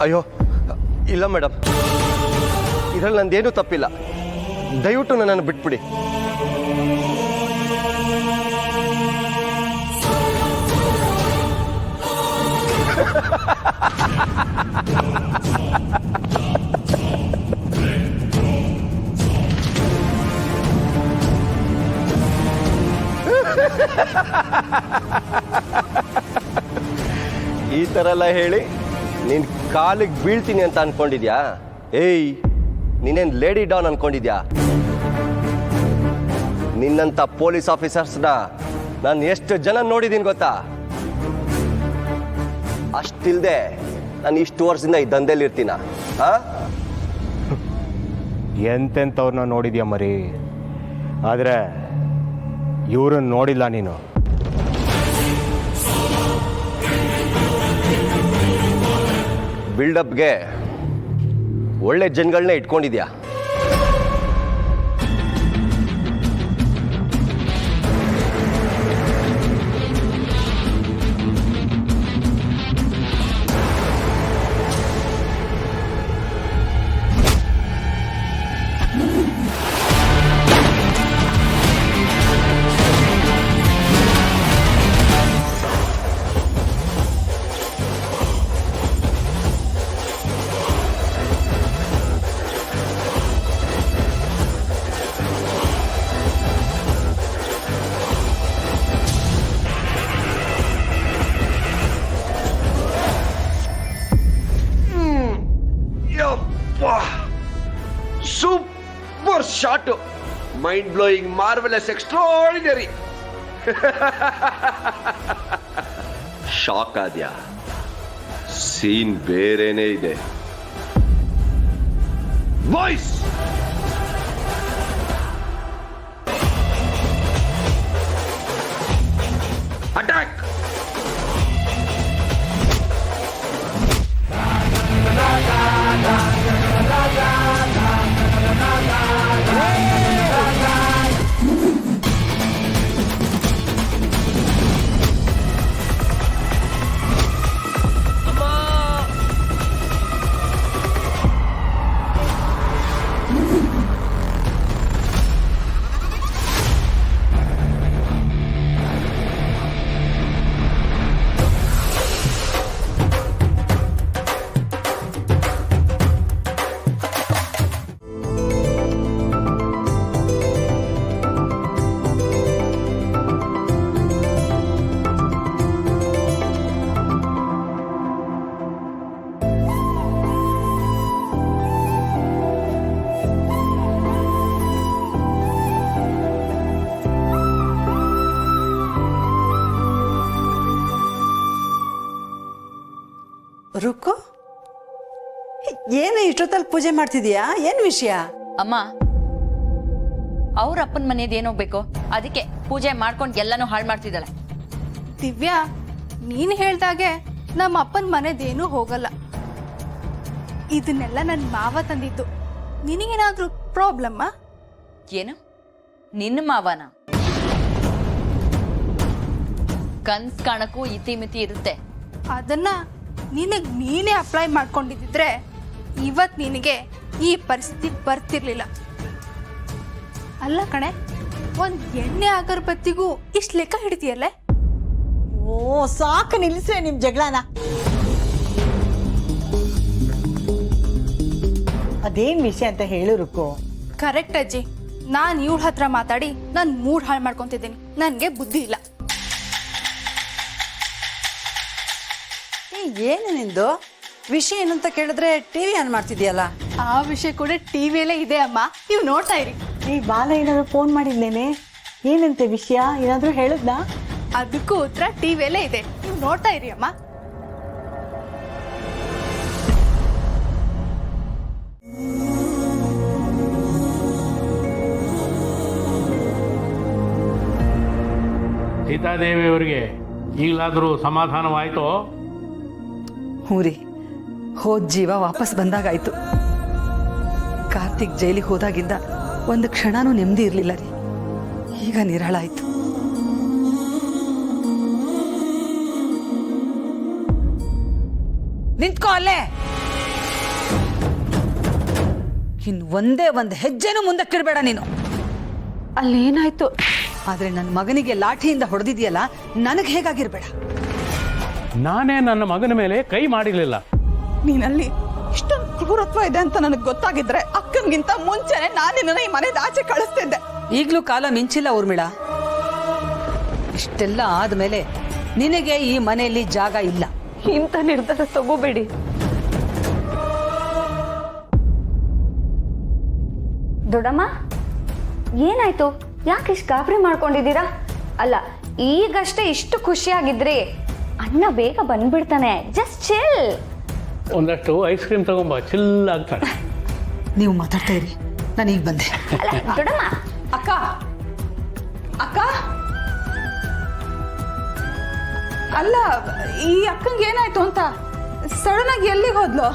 ಅಯ್ಯೋ ಇಲ್ಲ ಮೇಡಮ್, ಇದರಲ್ಲಿ ನಂದೇನೂ ತಪ್ಪಿಲ್ಲ. ದಯವಿಟ್ಟು ನನ್ನನ್ನು ಬಿಟ್ಬಿಡಿ. ಈ ಥರ ಎಲ್ಲ ಹೇಳಿ ನೀನು ಕಾಲಿಗೆ ಬೀಳ್ತೀನಿ ಅಂತ ಅನ್ಕೊಂಡಿದ್ಯಾ? ಏಯ್, ನೀನೇನು ಲೇಡಿ ಡಾನ್ ಅನ್ಕೊಂಡಿದ್ಯಾ? ನಿನ್ನಂಥ ಪೊಲೀಸ್ ಆಫೀಸರ್ಸ್ನ ನಾನು ಎಷ್ಟು ಜನ ನೋಡಿದ್ದೀನಿ ಗೊತ್ತಾ? ಅಷ್ಟಿಲ್ದೆ ನಾನು ಇಷ್ಟು ವರ್ಷದಿಂದ ಈ ದಂಧೆಯಲ್ಲಿ ಇರ್ತೀನ? ಎಂತೆಂಥವ್ರನ್ನ ನೋಡಿದ್ಯಾ ಮರಿ, ಆದರೆ ಇವ್ರನ್ನ ನೋಡಿಲ್ಲ ನೀನು. ಬಿಲ್ಡಪ್ಗೆ ಒಳ್ಳೆ ಜನಗಳನ್ನೇ ಇಟ್ಕೊಂಡಿದ್ಯಾ. Super shot, mind blowing, marvellous, extraordinary. Shock ಆದ್ಯಾ? ಸೀನ್ ಬೇರೆನೇ ಇದೆ. Voice attack. ರುಕ್ಕು, ಏನು ಇಷ್ಟೊತ್ತಲ್ಲಿ ಪೂಜೆ ಮಾಡ್ತಿದೀಯಾ? ಏನು ವಿಷಯ? ಅಮ್ಮ, ಅವ್ರ ಅಪ್ಪನ ಮನೇದು ಏನೋ ಬೇಕು, ಅದಕ್ಕೆ ಪೂಜೆ ಮಾಡ್ಕೊಂಡು ಎಲ್ಲನೂ ಹಾಳು ಮಾಡ್ತಿದ್ದಾಳೆ. ದಿವ್ಯಾ, ನೀನ್ ಹೇಳ್ದಾಗೆ ನಮ್ಮ ಅಪ್ಪನ ಮನೆದೇನೂ ಹೋಗಲ್ಲ. ಇದನ್ನೆಲ್ಲ ನನ್ನ ಮಾವ ತಂದಿದ್ದು. ನಿನಗೇನಾದ್ರೂ ಪ್ರಾಬ್ಲಮ್ಮ? ಏನು, ನಿನ್ನ ಮಾವನ? ಕನ್ಸ್ ಕಾಣಕ್ಕೂ ಇತಿಮಿತಿ ಇರುತ್ತೆ. ಅದನ್ನ ನಿನಗ್ ನೀನೇ ಅಪ್ಲೈ ಮಾಡ್ಕೊಂಡಿದ್ದಿದ್ರೆ ಇವತ್ ನಿನಗೆ ಈ ಪರಿಸ್ಥಿತಿ ಬರ್ತಿರ್ಲಿಲ್ಲ. ಅಲ್ಲ ಕಣೆ, ಒಂದ್ ಎಣ್ಣೆ ಅಗರಬತ್ತಿಗೂ ಇಷ್ಟು ಲೆಕ್ಕ ಹಿಡಿತೀಯಲ್ಲೇ? ಓ ಸಾಕು, ನಿಲ್ಲಿಸ್ರೆ ನಿಮ್ ಜಗಳನ. ಅದೇನ್ ವಿಷಯ ಅಂತ ಹೇಳು ರುಕ್ಕು. ಕರೆಕ್ಟ್ ಅಜ್ಜಿ, ನಾನು ಇವಳ ಹತ್ರ ಮಾತಾಡಿ ನನ್ನ ಮೂಡ್ ಹಾಳು ಮಾಡ್ಕೊಂತಿದ್ದೀನಿ. ನನಗೆ ಬುದ್ಧಿ ಇಲ್ಲ. ಏನು ನಿಂದು ವಿಷಯ ಏನಂತ ಕೇಳಿದ್ರೆ ಟಿವಿ ಆನ್ ಮಾಡ್ತಿದ್ಯಲ್ಲ? ಆ ವಿಷಯ ಕೂಡ ಟಿವಿಯಲ್ಲೇ ಇದೆ ಅಮ್ಮ, ನೀವು ನೋಡ್ತಾ ಇರಿ. ಈ ಬಾಲ ಏನಾದ್ರು ಫೋನ್ ಮಾಡಿದ್ಲೇನೆ? ಏನಂತೆ ವಿಷಯ, ಏನಾದ್ರು ಹೇಳಿದ್ನಾ? ಅದಕ್ಕೂ ಉತ್ತರ ಟಿವಿಯಲ್ಲೇ ಇದೆ, ನೀವು ನೋಡ್ತಾ ಇರಿ ಅಮ್ಮ. ಸೀತಾದೇವಿಯವರಿಗೆ ಈಗಲಾದರೂ ಸಮಾಧಾನವಾಯಿತೋ? ಹ್ಞೂ ರೀ, ಹೋದ ಜೀವ ವಾಪಸ್ ಬಂದಾಗಾಯ್ತು. ಕಾರ್ತಿಕ್ ಜೈಲಿಗೆ ಹೋದಾಗಿಂದ ಒಂದು ಕ್ಷಣನೂ ನೆಮ್ಮದಿ ಇರಲಿಲ್ಲ ರೀ. ಈಗ ನಿರಾಳಾಯ್ತು. ನಿಂತ್ಕೋ ಅಲ್ಲೇ. ಇನ್ನು ಒಂದೇ ಒಂದು ಹೆಜ್ಜೆನೂ ಮುಂದಕ್ಕಿಡಬೇಡ ನೀನು. ಅಲ್ಲೇನಾಯ್ತು? ಆದರೆ ನನ್ನ ಮಗನಿಗೆ ಲಾಠಿಯಿಂದ ಹೊಡೆದಿದೆಯಲ್ಲ, ನನಗೆ ಹೇಗಾಗಿರ್ಬೇಡ. ನಾನೇ ನನ್ನ ಮಗನ ಮೇಲೆ ಕೈ ಮಾಡಿರ್ಲಿಲ್ಲ. ನೀನಲ್ಲಿ ಇಷ್ಟೊಂದು ಕ್ರೂರತ್ವ ಇದೆ ಅಂತ ನನಗೆ ಗೊತ್ತಾಗಿದ್ರೆ ಅಕ್ಕನಿಗಿಂತ ಮುಂಚೆನೆ ನಾನು ನಿನ್ನನ್ನು ಈ ಮನೆಯಿಂದ ಆಚೆ ಕಳಿಸ್ತಿದ್ದೆ. ಈಗಲೂ ಕಾಲ ಮಿಂಚಿಲ್ಲ ಊರ್ಮಿಳಾ. ಇಷ್ಟೆಲ್ಲ ಆದ್ಮೇಲೆ ನಿನಗೆ ಈ ಮನೆಯಲ್ಲಿ ಜಾಗ ಇಲ್ಲ. ಇಂಥ ನಿರ್ಧಾರ ತಗೋಬೇಡಿ. ದೊಡ್ಡಮ್ಮ, ಏನಾಯ್ತು? ಯಾಕೆ ಇಷ್ಟು ಗಾಬರಿ ಮಾಡ್ಕೊಂಡಿದ್ದೀರಾ? ಅಲ್ಲ, ಈಗಷ್ಟೇ ಇಷ್ಟು ಖುಷಿಯಾಗಿದ್ರಿ, ಅಣ್ಣ ಬೇಗ ಬಂದ್ಬಿಡ್ತಾನೆ. Just chill. ಒಂದಷ್ಟು ಐಸ್ ಕ್ರೀಮ್ ತಗೊಂಬ, ಚಿಲ್ ಆಗ್ತಾನೆ. ನೀವು ಮಾತಾಡ್ತಾ ಇರಿ, ನಾನು ಈಗ ಬಂದೆ. ಅಲ್ಲ ದೊಡ್ಡಮ್ಮ. ಅಕ್ಕ ಅಕ್ಕ ಅಲ್ಲ, ಈ ಅಕ್ಕಂಗೆ ಏನಾಯ್ತು ಅಂತ ಸಡನ್ ಆಗಿ ಎಲ್ಲಿಗೆ ಹೋದ್ಲು?